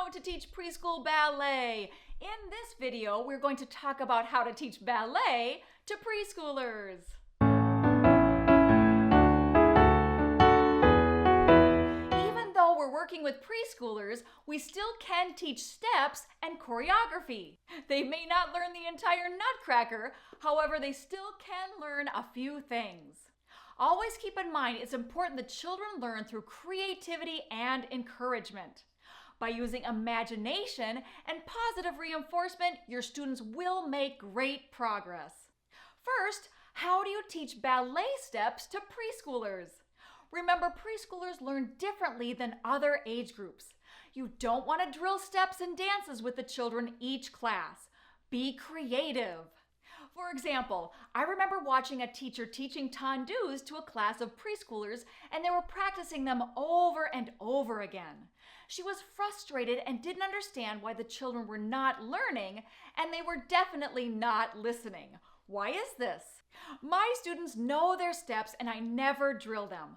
how to teach preschool ballet. In this video, we're going to talk about how to teach ballet to preschoolers. Even though we're working with preschoolers, we still can teach steps and choreography. They may not learn the entire nutcracker, however, they still can learn a few things. Always keep in mind it's important that children learn through creativity and encouragement. By using imagination and positive reinforcement, your students will make great progress. First, how do you teach ballet steps to preschoolers? Remember, preschoolers learn differently than other age groups. You don't want to drill steps and dances with the children each class. Be creative. For example, I remember watching a teacher teaching tendus to a class of preschoolers, and they were practicing them over and over again. She was frustrated and didn't understand why the children were not learning, and they were definitely not listening. Why is this? My students know their steps, and I never drill them.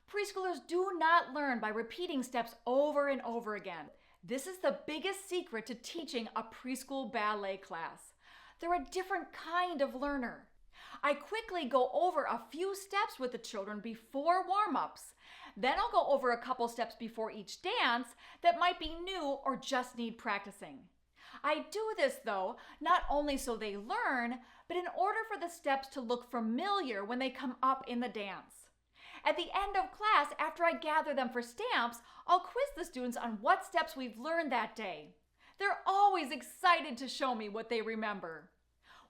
Preschoolers do not learn by repeating steps over and over again. This is the biggest secret to teaching a preschool ballet class. They're a different kind of learner. I quickly go over a few steps with the children before warm-ups. Then I'll go over a couple steps before each dance that might be new or just need practicing. I do this, though, not only so they learn, but in order for the steps to look familiar when they come up in the dance. At the end of class, after I gather them for stamps, I'll quiz the students on what steps we've learned that day. They're always excited to show me what they remember.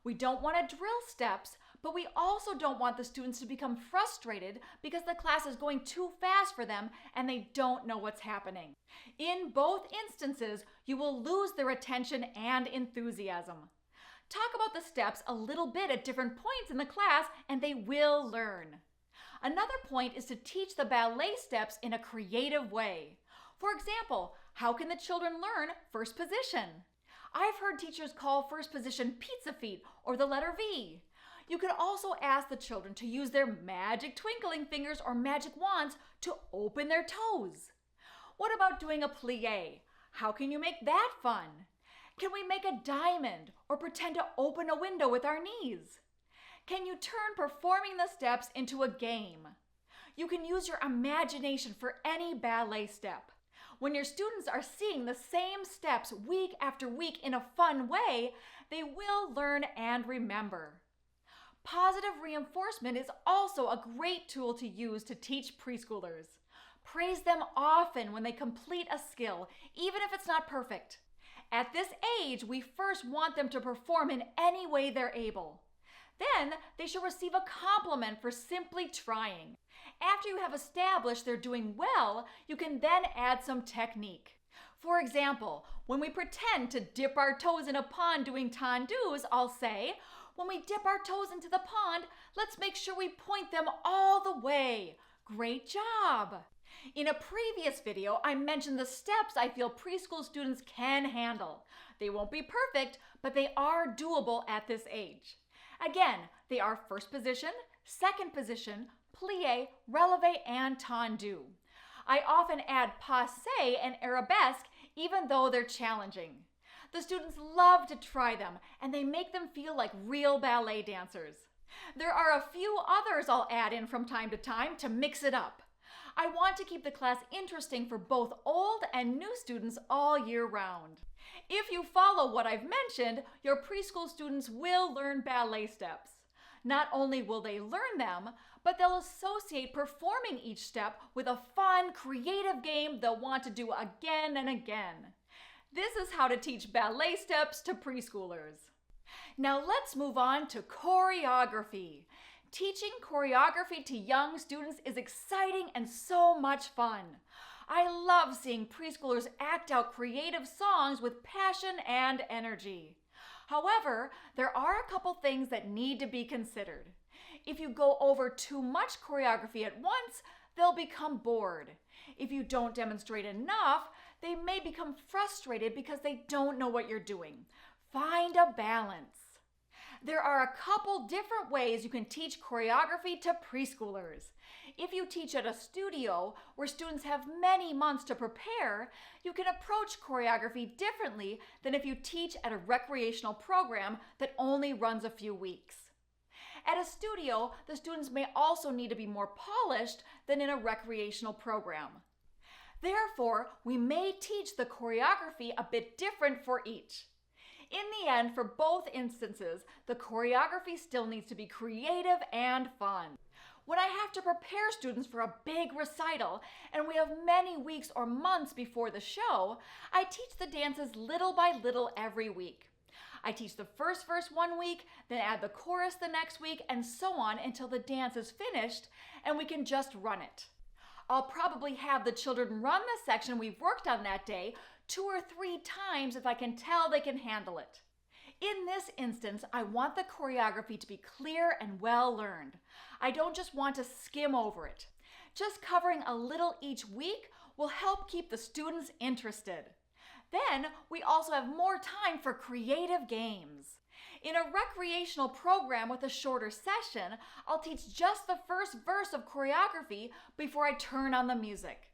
We don't want to drill steps, but we also don't want the students to become frustrated because the class is going too fast for them and they don't know what's happening. In both instances, you will lose their attention and enthusiasm. Talk about the steps a little bit at different points in the class and they will learn. Another point is to teach the ballet steps in a creative way. For example, how can the children learn first position? I've heard teachers call first position pizza feet or the letter V. You could also ask the children to use their magic twinkling fingers or magic wands to open their toes. What about doing a plie? How can you make that fun? Can we make a diamond or pretend to open a window with our knees? Can you turn performing the steps into a game? You can use your imagination for any ballet step. When your students are seeing the same steps week after week in a fun way, they will learn and remember. Positive reinforcement is also a great tool to use to teach preschoolers. Praise them often when they complete a skill, even if it's not perfect. At this age, we first want them to perform in any way they're able. Then they should receive a compliment for simply trying. After you have established they're doing well, you can then add some technique. For example, when we pretend to dip our toes in a pond doing tendus, I'll say, when we dip our toes into the pond, let's make sure we point them all the way. Great job! In a previous video, I mentioned the steps I feel preschool students can handle. They won't be perfect, but they are doable at this age. Again, they are first position, second position, plie, releve, and tendu. I often add passe and arabesque even though they're challenging. The students love to try them and they make them feel like real ballet dancers. There are a few others I'll add in from time to time to mix it up. I want to keep the class interesting for both old and new students all year round. If you follow what I've mentioned, your preschool students will learn ballet steps. Not only will they learn them, but they'll associate performing each step with a fun, creative game they'll want to do again and again. This is how to teach ballet steps to preschoolers. Now let's move on to choreography. Teaching choreography to young students is exciting and so much fun. I love seeing preschoolers act out creative songs with passion and energy. However, there are a couple things that need to be considered. If you go over too much choreography at once, they'll become bored. If you don't demonstrate enough, they may become frustrated because they don't know what you're doing. Find a balance. There are a couple different ways you can teach choreography to preschoolers. If you teach at a studio where students have many months to prepare, you can approach choreography differently than if you teach at a recreational program that only runs a few weeks. At a studio, the students may also need to be more polished than in a recreational program. Therefore, we may teach the choreography a bit different for each. In the end, for both instances, the choreography still needs to be creative and fun. When I have to prepare students for a big recital and we have many weeks or months before the show, I teach the dances little by little every week. I teach the first verse one week, then add the chorus the next week, and so on until the dance is finished and we can just run it. I'll probably have the children run the section we've worked on that day 2 or 3 times if I can tell they can handle it. In this instance, I want the choreography to be clear and well learned. I don't just want to skim over it. Just covering a little each week will help keep the students interested. Then we also have more time for creative games. In a recreational program with a shorter session, I'll teach just the first verse of choreography before I turn on the music.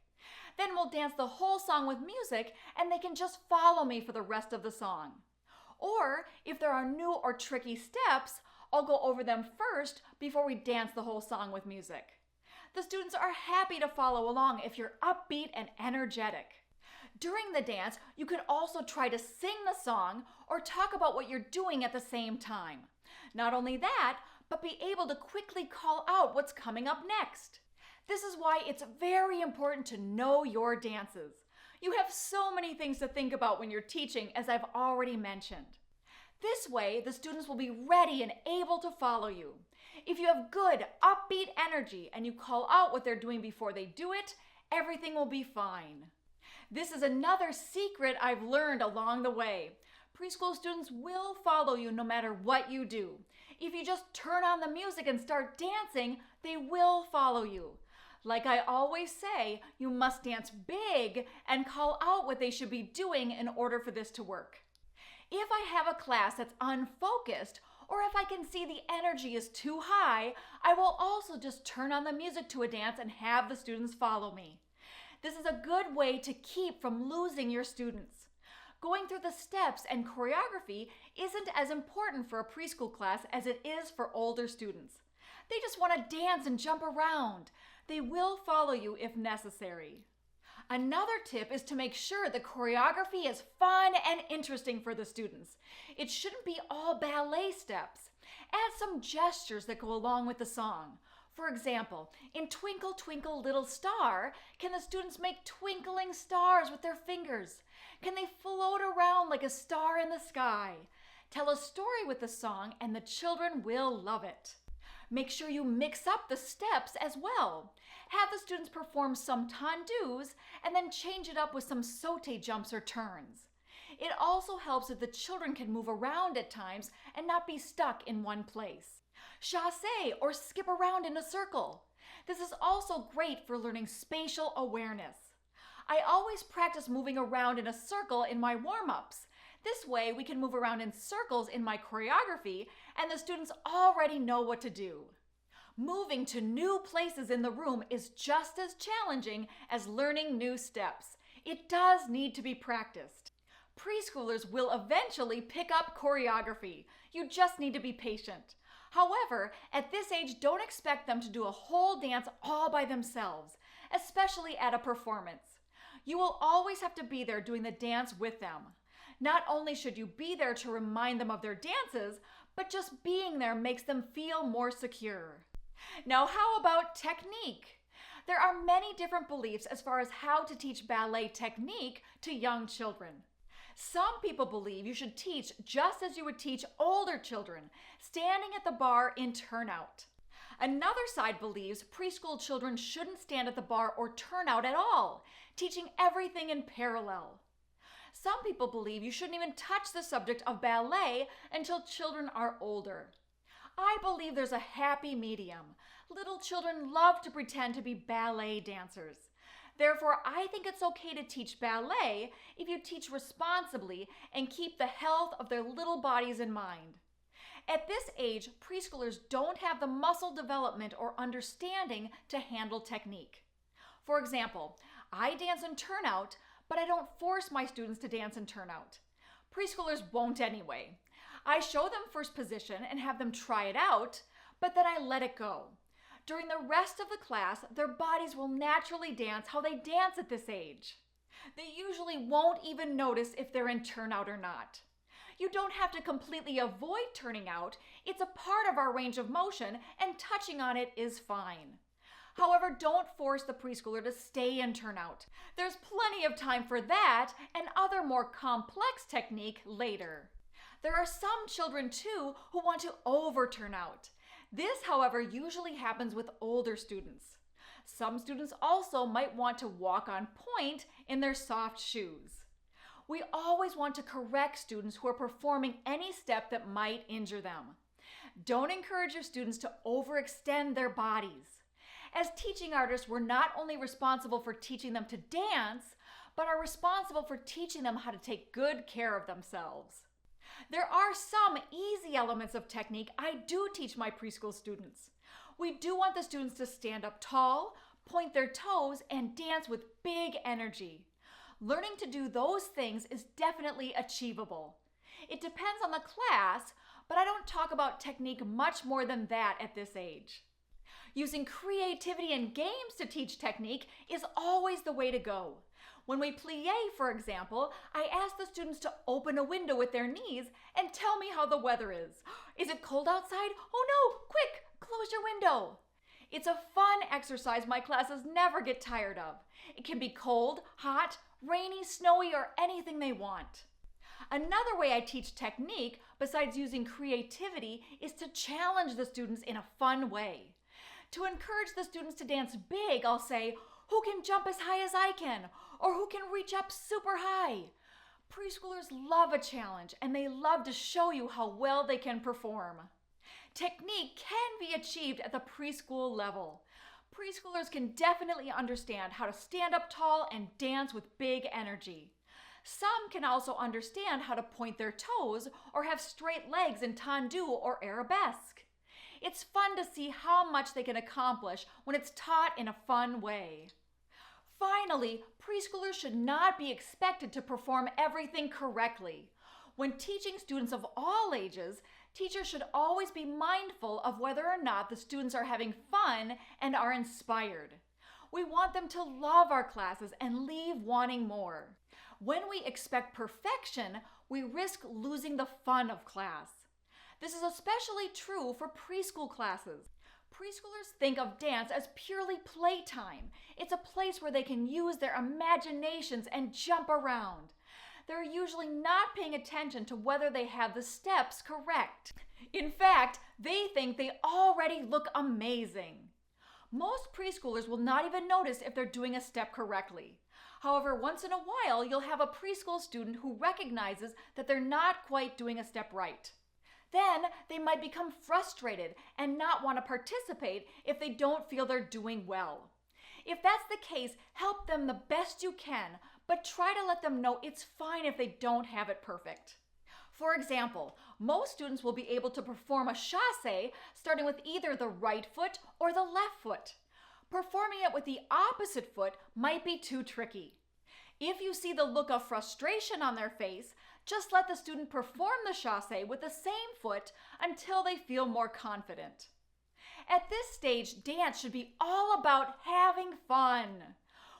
Then we'll dance the whole song with music and they can just follow me for the rest of the song. Or if there are new or tricky steps, I'll go over them first before we dance the whole song with music. The students are happy to follow along if you're upbeat and energetic. During the dance, you can also try to sing the song or talk about what you're doing at the same time. Not only that, but be able to quickly call out what's coming up next. This is why it's very important to know your dances. You have so many things to think about when you're teaching, as I've already mentioned. This way, the students will be ready and able to follow you. If you have good, upbeat energy and you call out what they're doing before they do it, everything will be fine. This is another secret I've learned along the way. Preschool students will follow you no matter what you do. If you just turn on the music and start dancing, they will follow you. Like I always say, you must dance big and call out what they should be doing in order for this to work. If I have a class that's unfocused, or if I can see the energy is too high, I will also just turn on the music to a dance and have the students follow me. This is a good way to keep from losing your students. Going through the steps and choreography isn't as important for a preschool class as it is for older students. They just want to dance and jump around. They will follow you if necessary. Another tip is to make sure the choreography is fun and interesting for the students. It shouldn't be all ballet steps. Add some gestures that go along with the song. For example, in Twinkle, Twinkle, Little Star, can the students make twinkling stars with their fingers? Can they float around like a star in the sky? Tell a story with the song and the children will love it. Make sure you mix up the steps as well. Have the students perform some tendus and then change it up with some sauté jumps or turns. It also helps if the children can move around at times and not be stuck in one place. Chassé or skip around in a circle. This is also great for learning spatial awareness. I always practice moving around in a circle in my warm-ups. This way we can move around in circles in my choreography and the students already know what to do. Moving to new places in the room is just as challenging as learning new steps. It does need to be practiced. Preschoolers will eventually pick up choreography. You just need to be patient. However, at this age, don't expect them to do a whole dance all by themselves, especially at a performance. You will always have to be there doing the dance with them. Not only should you be there to remind them of their dances, but just being there makes them feel more secure. Now, how about technique? There are many different beliefs as far as how to teach ballet technique to young children. Some people believe you should teach just as you would teach older children, standing at the bar in turnout. Another side believes preschool children shouldn't stand at the bar or turnout at all, teaching everything in parallel. Some people believe you shouldn't even touch the subject of ballet until children are older. I believe there's a happy medium. Little children love to pretend to be ballet dancers. Therefore, I think it's okay to teach ballet if you teach responsibly and keep the health of their little bodies in mind. At this age, preschoolers don't have the muscle development or understanding to handle technique. For example, I dance in turnout, but I don't force my students to dance in turnout. Preschoolers won't anyway. I show them first position and have them try it out, but then I let it go. During the rest of the class, their bodies will naturally dance how they dance at this age. They usually won't even notice if they're in turnout or not. You don't have to completely avoid turning out. It's a part of our range of motion, and touching on it is fine. However, don't force the preschooler to stay in turnout. There's plenty of time for that and other more complex technique later. There are some children too who want to over-turn out. This, however, usually happens with older students. Some students also might want to walk on point in their soft shoes. We always want to correct students who are performing any step that might injure them. Don't encourage your students to overextend their bodies. As teaching artists, we're not only responsible for teaching them to dance, but are responsible for teaching them how to take good care of themselves. There are some easy elements of technique I do teach my preschool students. We do want the students to stand up tall, point their toes, and dance with big energy. Learning to do those things is definitely achievable. It depends on the class, but I don't talk about technique much more than that at this age. Using creativity and games to teach technique is always the way to go. When we plie, for example, I ask the students to open a window with their knees and tell me how the weather is. Is it cold outside? Oh no, quick, close your window. It's a fun exercise my classes never get tired of. It can be cold, hot, rainy, snowy, or anything they want. Another way I teach technique, besides using creativity, is to challenge the students in a fun way. To encourage the students to dance big, I'll say, who can jump as high as I can? Or who can reach up super high? Preschoolers love a challenge, and they love to show you how well they can perform. Technique can be achieved at the preschool level. Preschoolers can definitely understand how to stand up tall and dance with big energy. Some can also understand how to point their toes or have straight legs in tendu or arabesque. It's fun to see how much they can accomplish when it's taught in a fun way. Finally, preschoolers should not be expected to perform everything correctly. When teaching students of all ages, teachers should always be mindful of whether or not the students are having fun and are inspired. We want them to love our classes and leave wanting more. When we expect perfection, we risk losing the fun of class. This is especially true for preschool classes. Preschoolers think of dance as purely playtime. It's a place where they can use their imaginations and jump around. They're usually not paying attention to whether they have the steps correct. In fact, they think they already look amazing. Most preschoolers will not even notice if they're doing a step correctly. However, once in a while, you'll have a preschool student who recognizes that they're not quite doing a step right. Then they might become frustrated and not want to participate if they don't feel they're doing well. If that's the case, help them the best you can, but try to let them know it's fine if they don't have it perfect. For example, most students will be able to perform a chassé starting with either the right foot or the left foot. Performing it with the opposite foot might be too tricky. If you see the look of frustration on their face, just let the student perform the chassé with the same foot until they feel more confident. At this stage, dance should be all about having fun.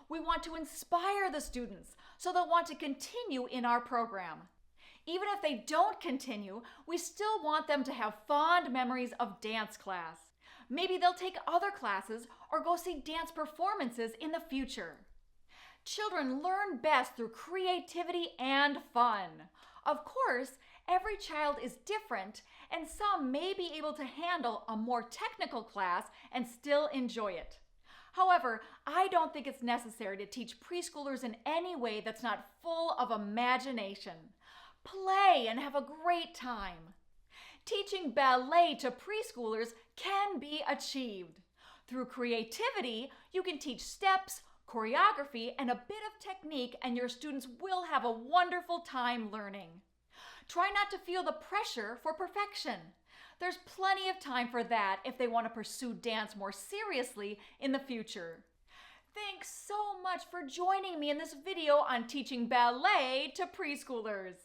We want to inspire the students so they'll want to continue in our program. Even if they don't continue, we still want them to have fond memories of dance class. Maybe they'll take other classes or go see dance performances in the future. Children learn best through creativity and fun. Of course, every child is different, and some may be able to handle a more technical class and still enjoy it. However, I don't think it's necessary to teach preschoolers in any way that's not full of imagination. Play and have a great time. Teaching ballet to preschoolers can be achieved. Through creativity, you can teach steps, choreography, and a bit of technique, and your students will have a wonderful time learning. Try not to feel the pressure for perfection. There's plenty of time for that if they want to pursue dance more seriously in the future. Thanks so much for joining me in this video on teaching ballet to preschoolers.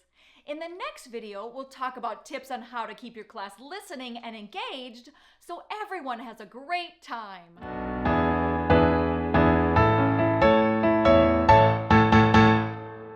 In the next video, we'll talk about tips on how to keep your class listening and engaged so everyone has a great time.